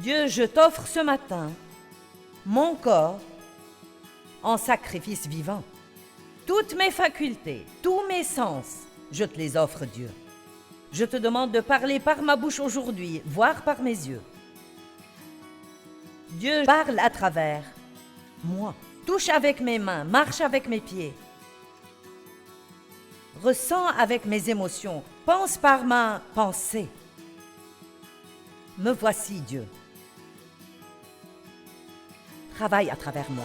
Dieu, je t'offre ce matin mon corps en sacrifice vivant. Toutes mes facultés, tous mes sens, je te les offre, Dieu. Je te demande de parler par ma bouche aujourd'hui, voir par mes yeux. Dieu parle à travers moi. Touche avec mes mains, marche avec mes pieds. Ressens avec mes émotions, pense par ma pensée. Me voici, Dieu. Travaille à travers moi.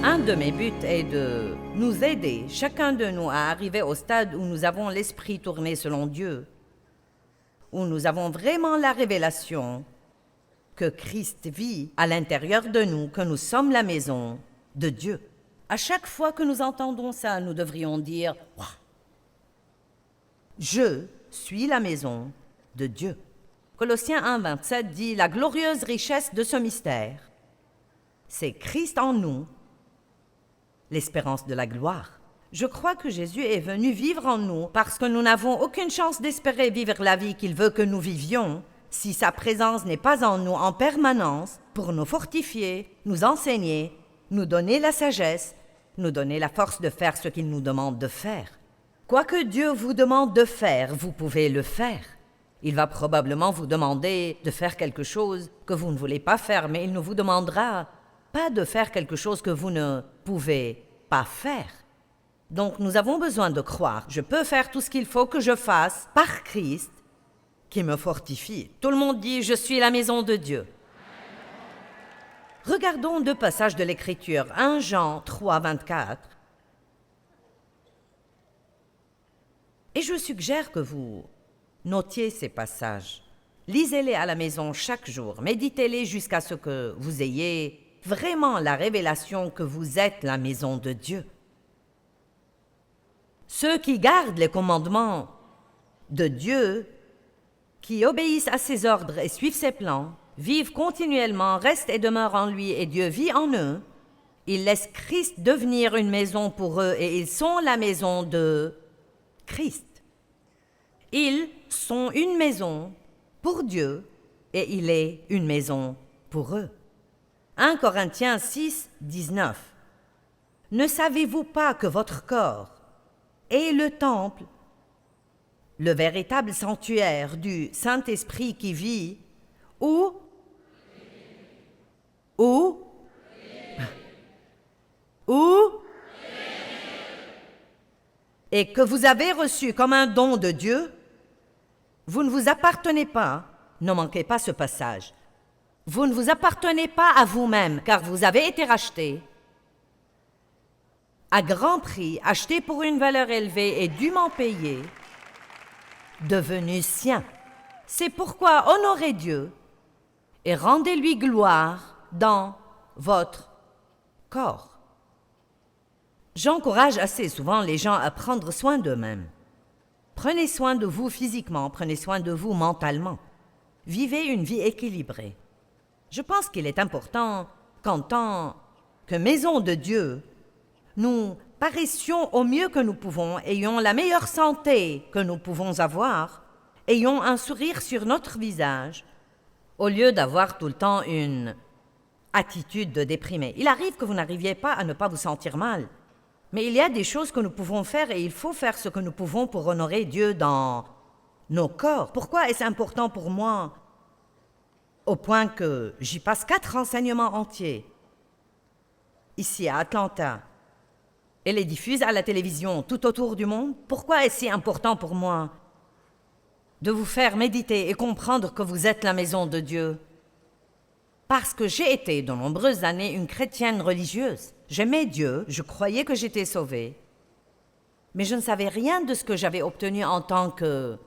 Un de mes buts est de nous aider, chacun de nous, à arriver au stade où nous avons l'esprit tourné selon Dieu, où nous avons vraiment la révélation que Christ vit à l'intérieur de nous, que nous sommes la maison de Dieu. À chaque fois que nous entendons ça, nous devrions dire « Waouh ! Je suis la maison de Dieu ». Colossiens 1, 27 dit « La glorieuse richesse de ce mystère, c'est Christ en nous, l'espérance de la gloire. » Je crois que Jésus est venu vivre en nous parce que nous n'avons aucune chance d'espérer vivre la vie qu'il veut que nous vivions si sa présence n'est pas en nous en permanence pour nous fortifier, nous enseigner, nous donner la sagesse, nous donner la force de faire ce qu'il nous demande de faire. Quoi que Dieu vous demande de faire, vous pouvez le faire. Il va probablement vous demander de faire quelque chose que vous ne voulez pas faire, mais il ne vous demandera pas de faire quelque chose que vous ne pouvez pas faire. Donc nous avons besoin de croire. Je peux faire tout ce qu'il faut que je fasse par Christ qui me fortifie. Tout le monde dit « Je suis la maison de Dieu ». Regardons deux passages de l'Écriture. 1 Jean 3, 24. Et je suggère que vous notiez ces passages. Lisez-les à la maison chaque jour. Méditez-les jusqu'à ce que vous ayez vraiment la révélation que vous êtes la maison de Dieu. Ceux qui gardent les commandements de Dieu, qui obéissent à ses ordres et suivent ses plans, vivent continuellement, restent et demeurent en lui et Dieu vit en eux. Ils laissent Christ devenir une maison pour eux et ils sont la maison de Christ. Ils sont une maison pour Dieu et il est une maison pour eux. 1 Corinthiens 6, 19. Ne savez-vous pas que votre corps est le temple, le véritable sanctuaire du Saint-Esprit qui vit, où et que vous avez reçu comme un don de Dieu? Vous ne vous appartenez pas, ne manquez pas ce passage. Vous ne vous appartenez pas à vous-même, car vous avez été rachetés à grand prix, achetés pour une valeur élevée et dûment payés, devenus siens. C'est pourquoi honorez Dieu et rendez-lui gloire dans votre corps. J'encourage assez souvent les gens à prendre soin d'eux-mêmes. Prenez soin de vous physiquement, prenez soin de vous mentalement. Vivez une vie équilibrée. Je pense qu'il est important qu'en tant que maison de Dieu, nous paraissions au mieux que nous pouvons, ayons la meilleure santé que nous pouvons avoir, ayons un sourire sur notre visage, au lieu d'avoir tout le temps une attitude de déprimé. Il arrive que vous n'arriviez pas à ne pas vous sentir mal, mais il y a des choses que nous pouvons faire et il faut faire ce que nous pouvons pour honorer Dieu dans nos corps. Pourquoi est-ce important pour moi au point que j'y passe 4 enseignements entiers ici à Atlanta et les diffuse à la télévision tout autour du monde? Pourquoi est-ce si important pour moi de vous faire méditer et comprendre que vous êtes la maison de Dieu? Parce que j'ai été de nombreuses années une chrétienne religieuse. J'aimais Dieu, je croyais que j'étais sauvée, mais je ne savais rien de ce que j'avais obtenu en tant que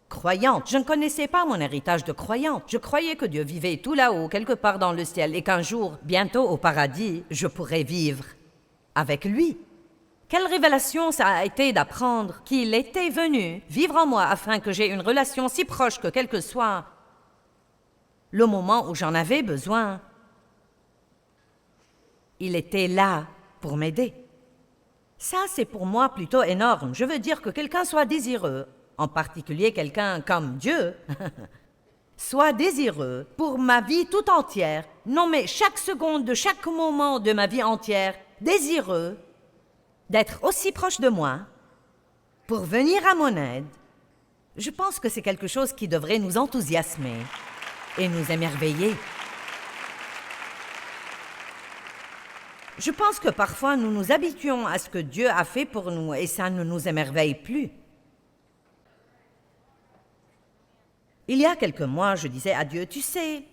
croyante. Je ne connaissais pas mon héritage de croyante. Je croyais que Dieu vivait tout là-haut, quelque part dans le ciel, et qu'un jour, bientôt au paradis, je pourrais vivre avec lui. Quelle révélation ça a été d'apprendre qu'il était venu vivre en moi afin que j'aie une relation si proche que quel que soit le moment où j'en avais besoin, il était là pour m'aider. Ça, c'est pour moi plutôt énorme. Je veux dire que quelqu'un soit désireux, en particulier quelqu'un comme Dieu, soit désireux pour ma vie tout entière, non mais chaque seconde de chaque moment de ma vie entière, désireux d'être aussi proche de moi, pour venir à mon aide. Je pense que c'est quelque chose qui devrait nous enthousiasmer et nous émerveiller. Je pense que parfois nous nous habituons à ce que Dieu a fait pour nous et ça ne nous émerveille plus. Il y a quelques mois, je disais à Dieu, tu sais,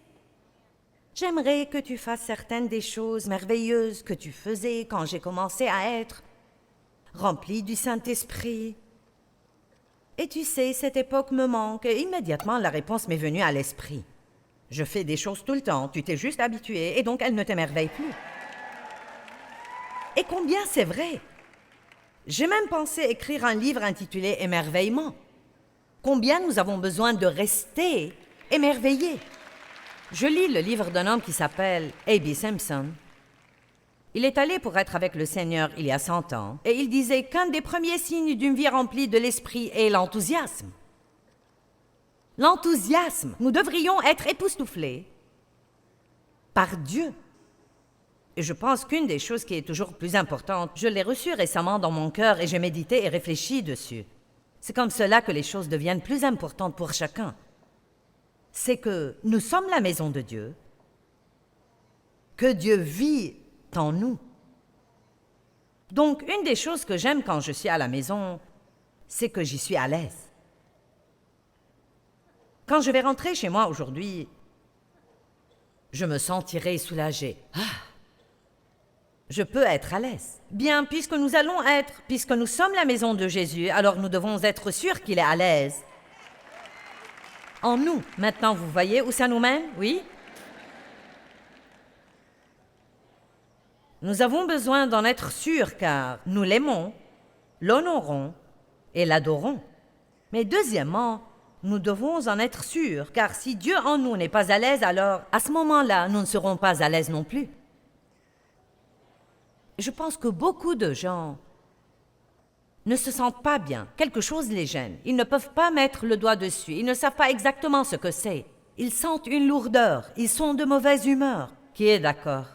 j'aimerais que tu fasses certaines des choses merveilleuses que tu faisais quand j'ai commencé à être rempli du Saint-Esprit. Et tu sais, cette époque me manque et immédiatement la réponse m'est venue à l'esprit. Je fais des choses tout le temps, tu t'es juste habitué et donc elles ne t'émerveillent plus. Et combien c'est vrai! J'ai même pensé écrire un livre intitulé « Émerveillement ». Combien nous avons besoin de rester émerveillés. Je lis le livre d'un homme qui s'appelle A.B. Simpson. Il est allé pour être avec le Seigneur il y a 100 ans, et il disait qu'un des premiers signes d'une vie remplie de l'esprit est l'enthousiasme. L'enthousiasme, nous devrions être époustouflés par Dieu. Et je pense qu'une des choses qui est toujours plus importante, je l'ai reçue récemment dans mon cœur et j'ai médité et réfléchi dessus. C'est comme cela que les choses deviennent plus importantes pour chacun. C'est que nous sommes la maison de Dieu, que Dieu vit en nous. Donc, une des choses que j'aime quand je suis à la maison, c'est que j'y suis à l'aise. Quand je vais rentrer chez moi aujourd'hui, je me sentirai soulagée. Je peux être à l'aise. Bien, puisque nous sommes la maison de Jésus, alors nous devons être sûrs qu'il est à l'aise. En nous. Maintenant, vous voyez où ça nous mène, oui? Nous avons besoin d'en être sûrs car nous l'aimons, l'honorons et l'adorons. Mais deuxièmement, nous devons en être sûrs car si Dieu en nous n'est pas à l'aise, alors à ce moment-là, nous ne serons pas à l'aise non plus. Je pense que beaucoup de gens ne se sentent pas bien. Quelque chose les gêne. Ils ne peuvent pas mettre le doigt dessus. Ils ne savent pas exactement ce que c'est. Ils sentent une lourdeur. Ils sont de mauvaise humeur. Qui est d'accord?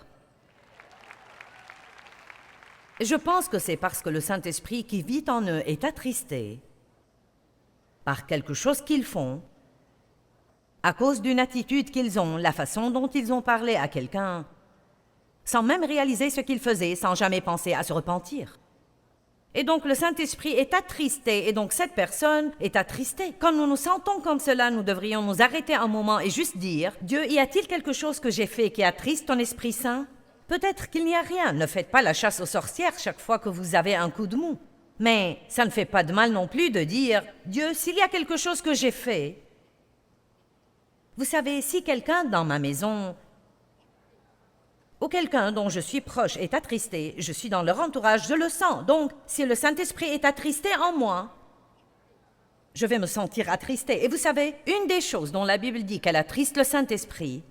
Je pense que c'est parce que le Saint-Esprit qui vit en eux est attristé par quelque chose qu'ils font, à cause d'une attitude qu'ils ont, la façon dont ils ont parlé à quelqu'un, sans même réaliser ce qu'ils faisaient, sans jamais penser à se repentir. Et donc le Saint-Esprit est attristé, et donc cette personne est attristée. Quand nous nous sentons comme cela, nous devrions nous arrêter un moment et juste dire « Dieu, y a-t-il quelque chose que j'ai fait qui attriste ton Esprit Saint ?» Peut-être qu'il n'y a rien, ne faites pas la chasse aux sorcières chaque fois que vous avez un coup de mou. Mais ça ne fait pas de mal non plus de dire « Dieu, s'il y a quelque chose que j'ai fait… » Vous savez, si quelqu'un dans ma maison ou quelqu'un dont je suis proche est attristé, je suis dans leur entourage, je le sens. Donc, si le Saint-Esprit est attristé en moi, je vais me sentir attristé. Et vous savez, une des choses dont la Bible dit qu'elle attriste le Saint-Esprit,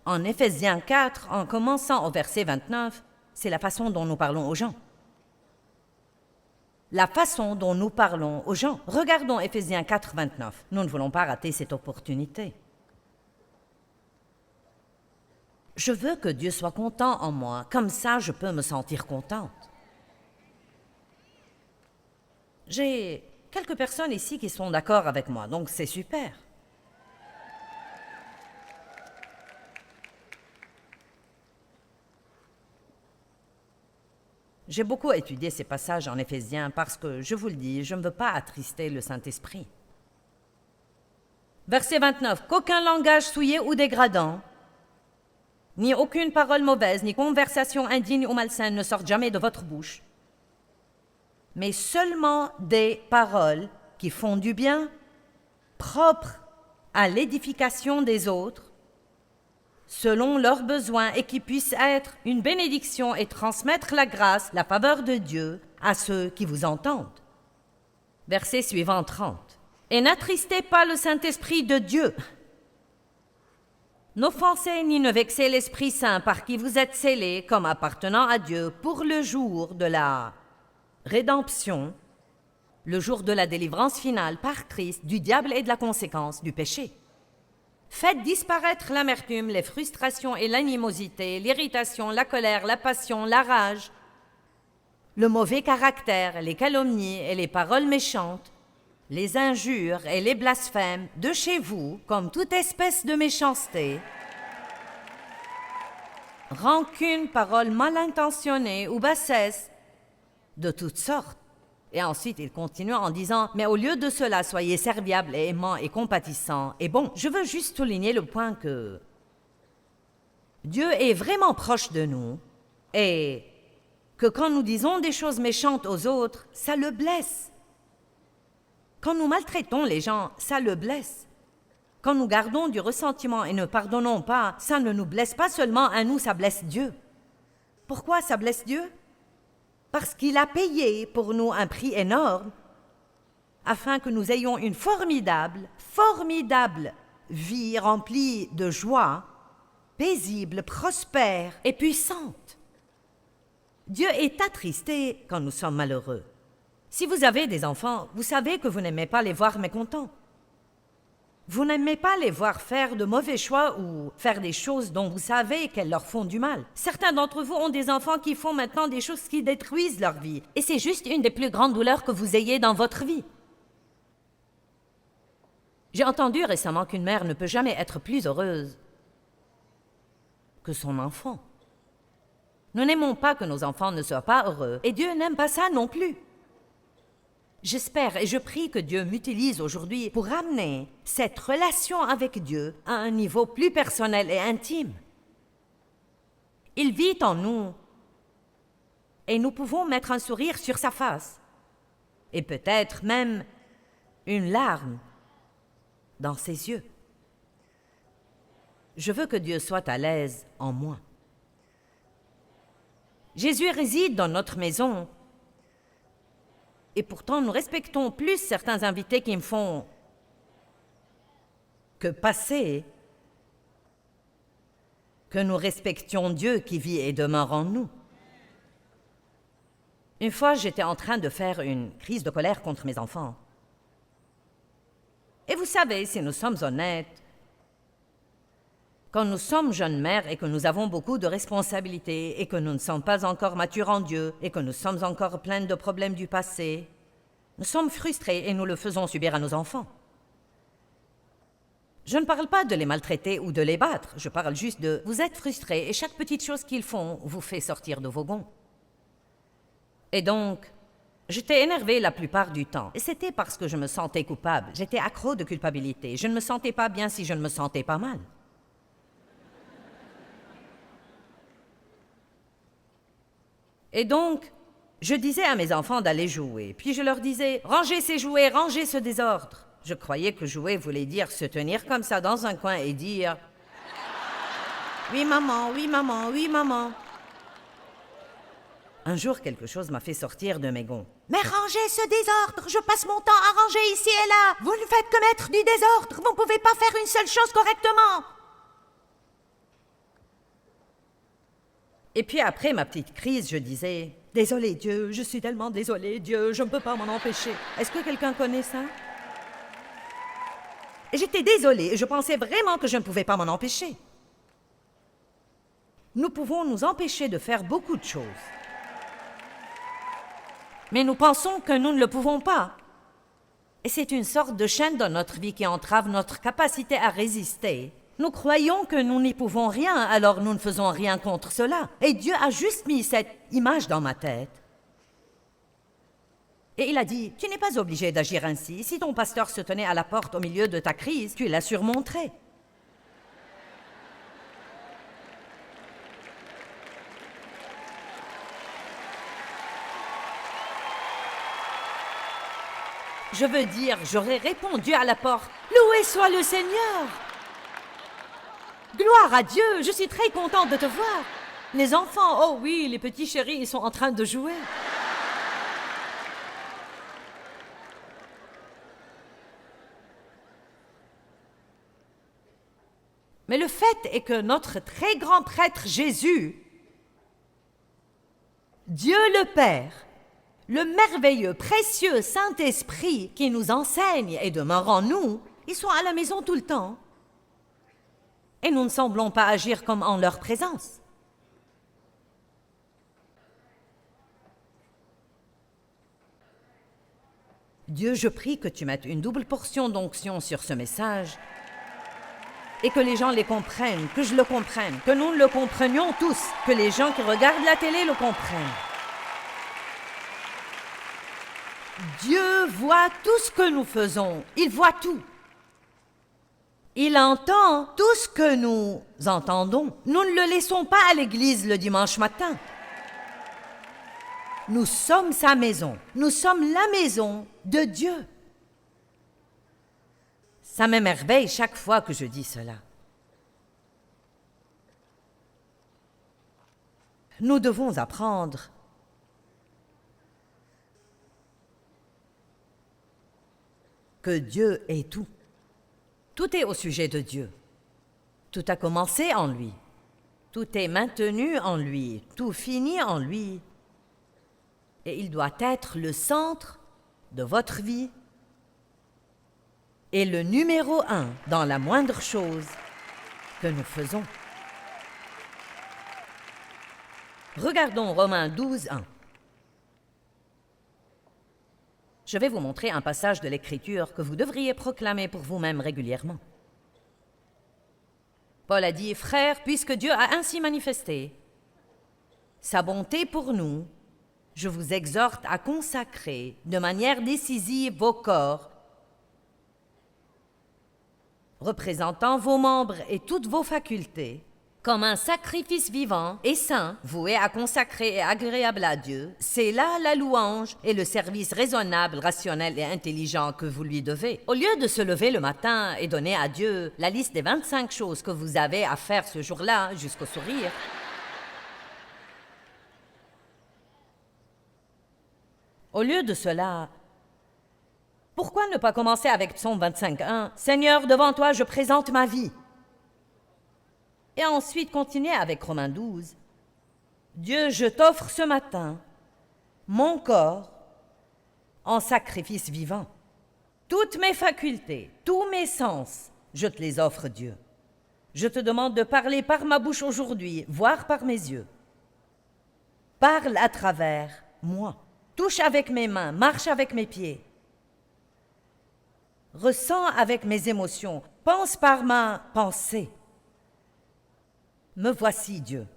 en Éphésiens 4, en commençant au verset 29, c'est la façon dont nous parlons aux gens. La façon dont nous parlons aux gens. Regardons Éphésiens 4, 29. Nous ne voulons pas rater cette opportunité. Je veux que Dieu soit content en moi, comme ça je peux me sentir contente. J'ai quelques personnes ici qui sont d'accord avec moi, donc c'est super. J'ai beaucoup étudié ces passages en Éphésiens parce que, je vous le dis, je ne veux pas attrister le Saint-Esprit. Verset 29. Qu'aucun langage souillé ou dégradant, ni aucune parole mauvaise, ni conversation indigne ou malsaine ne sortent jamais de votre bouche, mais seulement des paroles qui font du bien, propres à l'édification des autres, selon leurs besoins, et qui puissent être une bénédiction et transmettre la grâce, la faveur de Dieu à ceux qui vous entendent. Verset suivant 30. Et n'attristez pas le Saint-Esprit de Dieu. N'offensez ni ne vexez l'Esprit Saint par qui vous êtes scellés comme appartenant à Dieu pour le jour de la rédemption, le jour de la délivrance finale par Christ du diable et de la conséquence du péché. Faites disparaître l'amertume, les frustrations et l'animosité, l'irritation, la colère, la passion, la rage, le mauvais caractère, les calomnies et les paroles méchantes, les injures et les blasphèmes de chez vous, comme toute espèce de méchanceté, rancune, paroles mal intentionnées ou bassesse, de toutes sortes. Et ensuite, il continue en disant « Mais au lieu de cela, soyez serviables et aimants et compatissants. » Et bon, je veux juste souligner le point que Dieu est vraiment proche de nous et que quand nous disons des choses méchantes aux autres, ça le blesse. Quand nous maltraitons les gens, ça le blesse. Quand nous gardons du ressentiment et ne pardonnons pas, ça ne nous blesse pas seulement à nous, ça blesse Dieu. Pourquoi ça blesse Dieu? Parce qu'il a payé pour nous un prix énorme afin que nous ayons une formidable vie remplie de joie, paisible, prospère et puissante. Dieu est attristé quand nous sommes malheureux. Si vous avez des enfants, vous savez que vous n'aimez pas les voir mécontents. Vous n'aimez pas les voir faire de mauvais choix ou faire des choses dont vous savez qu'elles leur font du mal. Certains d'entre vous ont des enfants qui font maintenant des choses qui détruisent leur vie. Et c'est juste une des plus grandes douleurs que vous ayez dans votre vie. J'ai entendu récemment qu'une mère ne peut jamais être plus heureuse que son enfant. Nous n'aimons pas que nos enfants ne soient pas heureux. Et Dieu n'aime pas ça non plus. J'espère et je prie que Dieu m'utilise aujourd'hui pour amener cette relation avec Dieu à un niveau plus personnel et intime. Il vit en nous et nous pouvons mettre un sourire sur sa face et peut-être même une larme dans ses yeux. Je veux que Dieu soit à l'aise en moi. Jésus réside dans notre maison. Et pourtant, nous respectons plus certains invités qui me font que passer que nous respections Dieu qui vit et demeure en nous. Une fois, j'étais en train de faire une crise de colère contre mes enfants. Et vous savez, si nous sommes honnêtes, quand nous sommes jeunes mères et que nous avons beaucoup de responsabilités et que nous ne sommes pas encore matures en Dieu et que nous sommes encore pleines de problèmes du passé, nous sommes frustrés et nous le faisons subir à nos enfants. Je ne parle pas de les maltraiter ou de les battre, je parle juste de vous êtes frustrés et chaque petite chose qu'ils font vous fait sortir de vos gonds. Et donc, j'étais énervée la plupart du temps et c'était parce que je me sentais coupable, j'étais accro de culpabilité, je ne me sentais pas bien si je ne me sentais pas mal. Et donc, je disais à mes enfants d'aller jouer, puis je leur disais « Rangez ces jouets, rangez ce désordre ». Je croyais que jouer voulait dire se tenir comme ça dans un coin et dire « Oui maman, oui maman, oui maman ». Un jour, quelque chose m'a fait sortir de mes gonds. « Mais rangez ce désordre, je passe mon temps à ranger ici et là. Vous ne faites que mettre du désordre, vous ne pouvez pas faire une seule chose correctement. » Et puis après ma petite crise, je disais « Désolé Dieu, je suis tellement désolée Dieu, je ne peux pas m'en empêcher. » Est-ce que quelqu'un connaît ça? Et j'étais désolée et je pensais vraiment que je ne pouvais pas m'en empêcher. Nous pouvons nous empêcher de faire beaucoup de choses. Mais nous pensons que nous ne le pouvons pas. Et c'est une sorte de chaîne dans notre vie qui entrave notre capacité à résister. Nous croyons que nous n'y pouvons rien, alors nous ne faisons rien contre cela. Et Dieu a juste mis cette image dans ma tête. Et il a dit, tu n'es pas obligé d'agir ainsi. Si ton pasteur se tenait à la porte au milieu de ta crise, tu la surmonterais. Je veux dire, j'aurais répondu à la porte, loué soit le Seigneur. Gloire à Dieu, je suis très contente de te voir. Les enfants, oh oui, les petits chéris, ils sont en train de jouer. Mais le fait est que notre très grand prêtre Jésus, Dieu le Père, le merveilleux, précieux Saint-Esprit qui nous enseigne et demeure en nous, ils sont à la maison tout le temps. Et nous ne semblons pas agir comme en leur présence. Dieu, je prie que tu mettes une double portion d'onction sur ce message et que les gens les comprennent, que je le comprenne, que nous le comprenions tous, que les gens qui regardent la télé le comprennent. Dieu voit tout ce que nous faisons, il voit tout. Il entend tout ce que nous entendons. Nous ne le laissons pas à l'église le dimanche matin. Nous sommes sa maison. Nous sommes la maison de Dieu. Ça m'émerveille chaque fois que je dis cela. Nous devons apprendre que Dieu est tout. Tout est au sujet de Dieu. Tout a commencé en lui. Tout est maintenu en lui. Tout finit en lui. Et il doit être le centre de votre vie et le numéro 1 dans la moindre chose que nous faisons. Regardons Romains 12, 1. Je vais vous montrer un passage de l'Écriture que vous devriez proclamer pour vous-même régulièrement. Paul a dit, « Frères, puisque Dieu a ainsi manifesté sa bonté pour nous, je vous exhorte à consacrer de manière décisive vos corps, représentant vos membres et toutes vos facultés, comme un sacrifice vivant et saint, voué à consacrer et agréable à Dieu. C'est là la louange et le service raisonnable, rationnel et intelligent que vous lui devez. Au lieu de se lever le matin et donner à Dieu la liste des 25 choses que vous avez à faire ce jour-là, jusqu'au sourire, au lieu de cela, pourquoi ne pas commencer avec Psaume 25:1 « Seigneur, devant toi, je présente ma vie » et ensuite continuer avec Romains 12 « Dieu, je t'offre ce matin mon corps en sacrifice vivant. Toutes mes facultés, tous mes sens, je te les offre, Dieu. Je te demande de parler par ma bouche aujourd'hui, voire par mes yeux. Parle à travers moi. Touche avec mes mains, marche avec mes pieds. Ressens avec mes émotions, pense par ma pensée. Me voici, Dieu.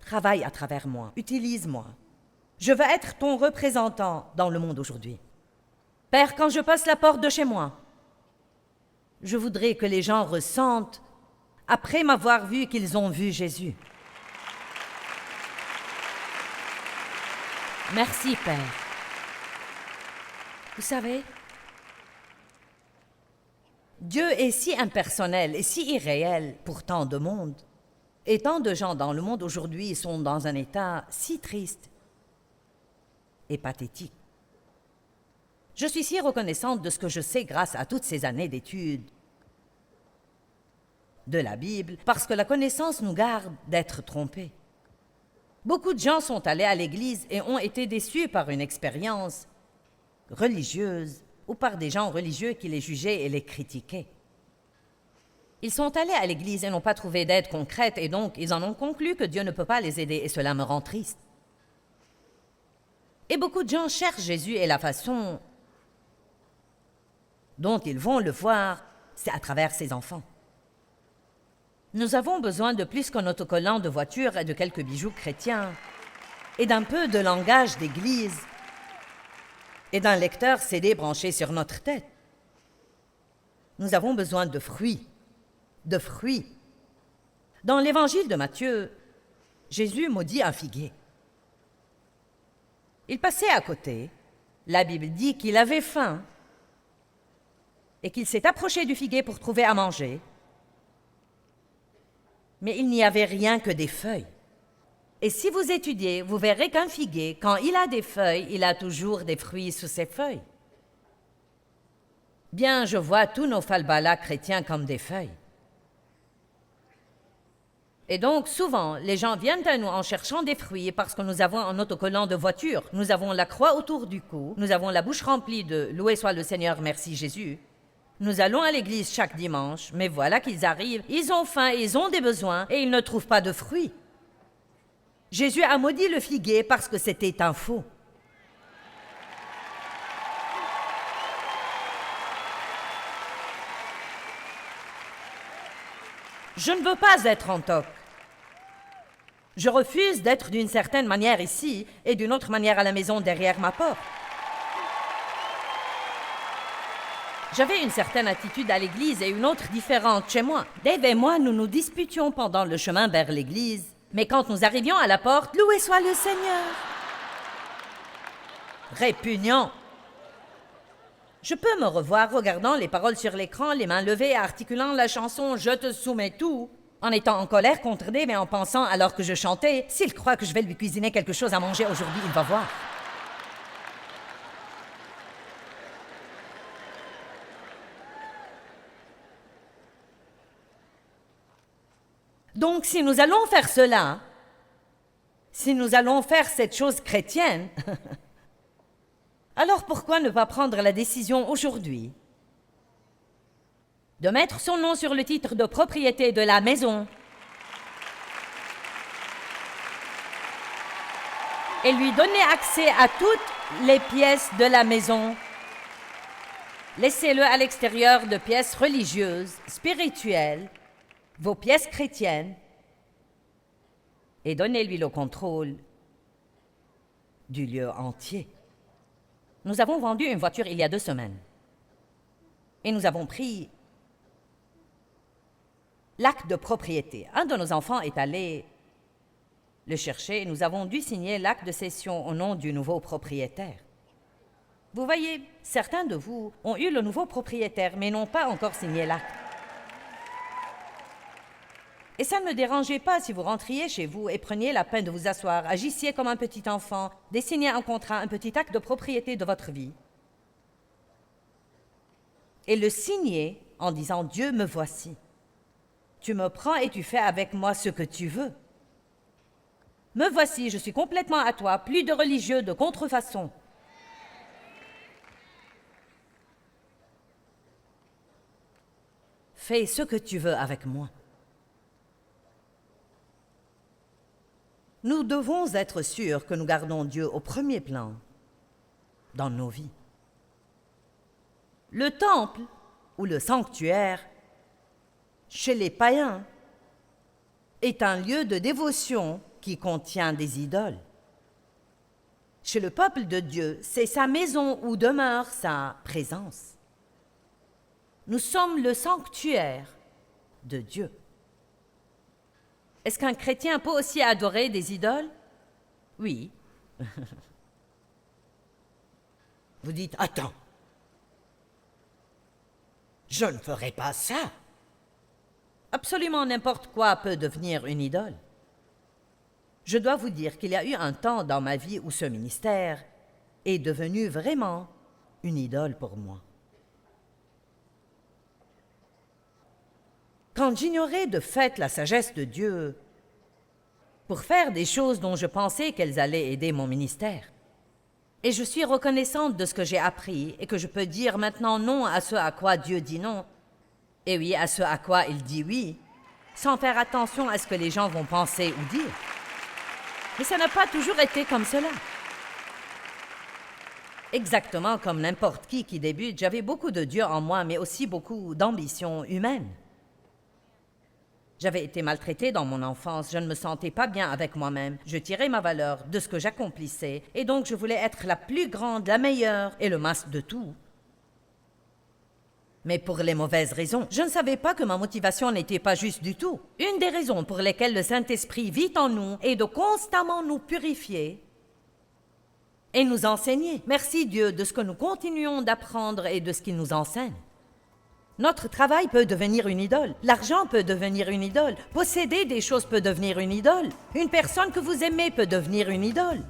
Travaille à travers moi, utilise-moi. Je veux être ton représentant dans le monde aujourd'hui. Père, quand je passe la porte de chez moi, je voudrais que les gens ressentent, après m'avoir vu, qu'ils ont vu Jésus. Merci, Père. Vous savez, Dieu est si impersonnel et si irréel pour tant de monde. Et tant de gens dans le monde aujourd'hui sont dans un état si triste et pathétique. Je suis si reconnaissante de ce que je sais grâce à toutes ces années d'études de la Bible, parce que la connaissance nous garde d'être trompés. Beaucoup de gens sont allés à l'église et ont été déçus par une expérience religieuse ou par des gens religieux qui les jugeaient et les critiquaient. Ils sont allés à l'église et n'ont pas trouvé d'aide concrète et donc ils en ont conclu que Dieu ne peut pas les aider et cela me rend triste. Et beaucoup de gens cherchent Jésus et la façon dont ils vont le voir, c'est à travers ses enfants. Nous avons besoin de plus qu'un autocollant de voiture et de quelques bijoux chrétiens et d'un peu de langage d'église et d'un lecteur CD branché sur notre tête. Nous avons besoin de fruits, de fruits. Dans l'évangile de Matthieu, Jésus maudit un figuier. Il passait à côté. La Bible dit qu'il avait faim et qu'il s'est approché du figuier pour trouver à manger. Mais il n'y avait rien que des feuilles. Et si vous étudiez, vous verrez qu'un figuier, quand il a des feuilles, il a toujours des fruits sous ses feuilles. Bien, je vois tous nos falbalas chrétiens comme des feuilles. Et donc, souvent, les gens viennent à nous en cherchant des fruits parce que nous avons un autocollant de voiture. Nous avons la croix autour du cou. Nous avons la bouche remplie de « Loué soit le Seigneur, merci Jésus ». Nous allons à l'église chaque dimanche, mais voilà qu'ils arrivent, ils ont faim, ils ont des besoins et ils ne trouvent pas de fruits. Jésus a maudit le figuier parce que c'était un faux. Je ne veux pas être en toc. Je refuse d'être d'une certaine manière ici et d'une autre manière à la maison derrière ma porte. J'avais une certaine attitude à l'église et une autre différente chez moi. Dave et moi, nous nous disputions pendant le chemin vers l'église. Mais quand nous arrivions à la porte, loué soit le Seigneur. Répugnant. Je peux me revoir regardant les paroles sur l'écran, les mains levées, articulant la chanson « Je te soumets tout », en étant en colère contre Dave et en pensant, alors que je chantais, « S'il croit que je vais lui cuisiner quelque chose à manger aujourd'hui, il va voir. » Donc, si nous allons faire cela, si nous allons faire cette chose chrétienne, alors pourquoi ne pas prendre la décision aujourd'hui de mettre son nom sur le titre de propriété de la maison et lui donner accès à toutes les pièces de la maison? Laissez-le à l'extérieur de pièces religieuses, spirituelles, vos pièces chrétiennes, et donnez-lui le contrôle du lieu entier. Nous avons vendu une voiture il y a 2 semaines. Et nous avons pris l'acte de propriété. Un de nos enfants est allé le chercher et nous avons dû signer l'acte de cession au nom du nouveau propriétaire. Vous voyez, certains de vous ont eu le nouveau propriétaire mais n'ont pas encore signé l'acte. Et ça ne me dérangeait pas si vous rentriez chez vous et preniez la peine de vous asseoir, agissiez comme un petit enfant, dessiniez un contrat, un petit acte de propriété de votre vie, et le signiez en disant « Dieu, me voici. Tu me prends et tu fais avec moi ce que tu veux. Me voici, je suis complètement à toi, plus de religieux, de contrefaçon. » Fais ce que tu veux avec moi. Nous devons être sûrs que nous gardons Dieu au premier plan dans nos vies. Le temple ou le sanctuaire, chez les païens, est un lieu de dévotion qui contient des idoles. Chez le peuple de Dieu, c'est sa maison où demeure sa présence. Nous sommes le sanctuaire de Dieu. Est-ce qu'un chrétien peut aussi adorer des idoles? Oui. Vous dites, attends, je ne ferai pas ça. Absolument n'importe quoi peut devenir une idole. Je dois vous dire qu'il y a eu un temps dans ma vie où ce ministère est devenu vraiment une idole pour moi. Quand j'ignorais de fait la sagesse de Dieu pour faire des choses dont je pensais qu'elles allaient aider mon ministère. Et je suis reconnaissante de ce que j'ai appris et que je peux dire maintenant non à ce à quoi Dieu dit non, et oui à ce à quoi il dit oui, sans faire attention à ce que les gens vont penser ou dire. Mais ça n'a pas toujours été comme cela. Exactement comme n'importe qui débute, j'avais beaucoup de Dieu en moi, mais aussi beaucoup d'ambition humaine. J'avais été maltraitée dans mon enfance, je ne me sentais pas bien avec moi-même. Je tirais ma valeur de ce que j'accomplissais, et donc je voulais être la plus grande, la meilleure et le masque de tout. Mais pour les mauvaises raisons. Je ne savais pas que ma motivation n'était pas juste du tout. Une des raisons pour lesquelles le Saint-Esprit vit en nous est de constamment nous purifier et nous enseigner. Merci Dieu de ce que nous continuons d'apprendre et de ce qu'il nous enseigne. Notre travail peut devenir une idole. L'argent peut devenir une idole. Posséder des choses peut devenir une idole. Une personne que vous aimez peut devenir une idole.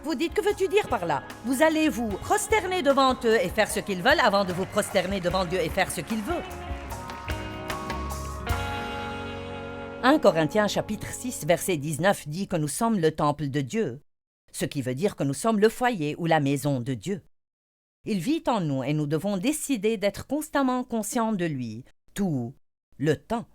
Vous dites, que veux-tu dire par là? Vous allez vous prosterner devant eux et faire ce qu'ils veulent avant de vous prosterner devant Dieu et faire ce qu'il veut. 1 Corinthiens chapitre 6 verset 19 dit que nous sommes le temple de Dieu, ce qui veut dire que nous sommes le foyer ou la maison de Dieu. Il vit en nous et nous devons décider d'être constamment conscients de lui, tout le temps.